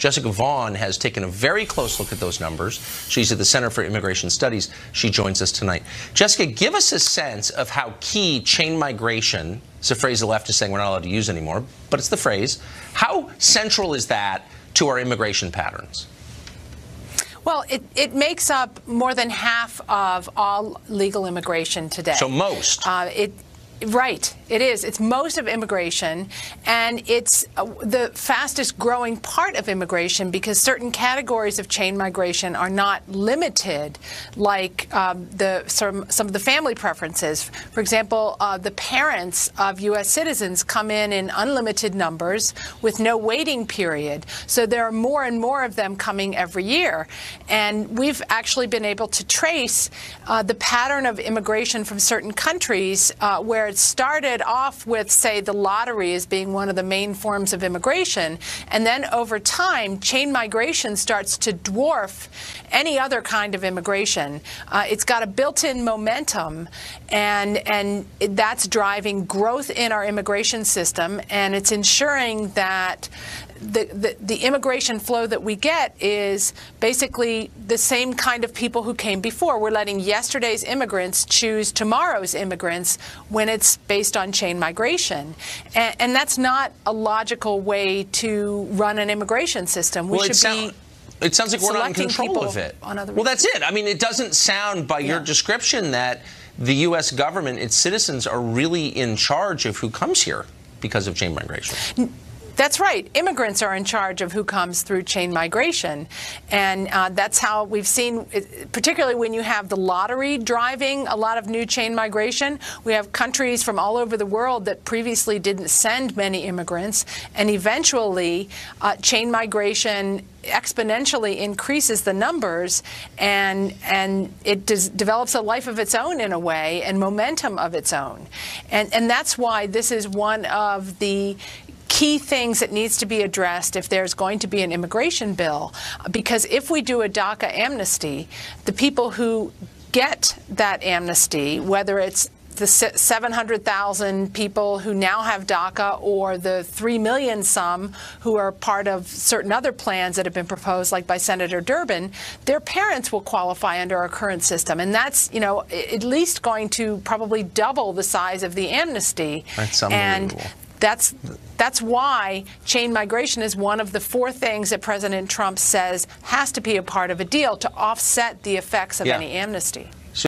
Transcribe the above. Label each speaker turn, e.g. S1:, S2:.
S1: Jessica Vaughn has taken a very close look at those numbers. She's at the Center for Immigration Studies. She joins us tonight. Jessica, give us a sense of how key chain migration, it's a phrase the left is saying we're not allowed to use anymore, but it's the phrase. How central is that to our immigration patterns?
S2: Well, it makes up more than half of all legal immigration today.
S1: So most.
S2: Right, it is. It's most of immigration, and it's the fastest growing part of immigration because certain categories of chain migration are not limited, like some of the family preferences. For example, the parents of U.S. citizens come in unlimited numbers with no waiting period. So there are more and more of them coming every year. And we've actually been able to trace the pattern of immigration from certain countries where it started off with, say, the lottery as being one of the main forms of immigration, and then over time, chain migration starts to dwarf any other kind of immigration. It's got a built-in momentum, and that's driving growth in our immigration system, and it's ensuring that the immigration flow that we get is basically the same kind of people who came before. We're letting yesterday's immigrants choose tomorrow's immigrants when it's based on chain migration. And that's not a logical way to run an immigration system.
S1: It sounds like we're not in control of it. Well, that's it. I mean, it doesn't sound by your description that the U.S. government, its citizens, are really in charge of who comes here because of chain migration.
S2: That's right. Immigrants are in charge of who comes through chain migration. And that's how we've seen, particularly when you have the lottery driving a lot of new chain migration. We have countries from all over the world that previously didn't send many immigrants. And eventually, chain migration exponentially increases the numbers, and it develops a life of its own in a way, and momentum of its own. And that's why this is one of the key things that needs to be addressed if there's going to be an immigration bill, because if we do a DACA amnesty, the people who get that amnesty, whether it's the 700,000 people who now have DACA or the 3 million some who are part of certain other plans that have been proposed, like by Senator Durbin, their parents will qualify under our current system. And that's, at least going to probably double the size of the amnesty.
S1: That's unbelievable.
S2: And that's why chain migration is one of the 4 things that President Trump says has to be a part of a deal to offset the effects of any amnesty.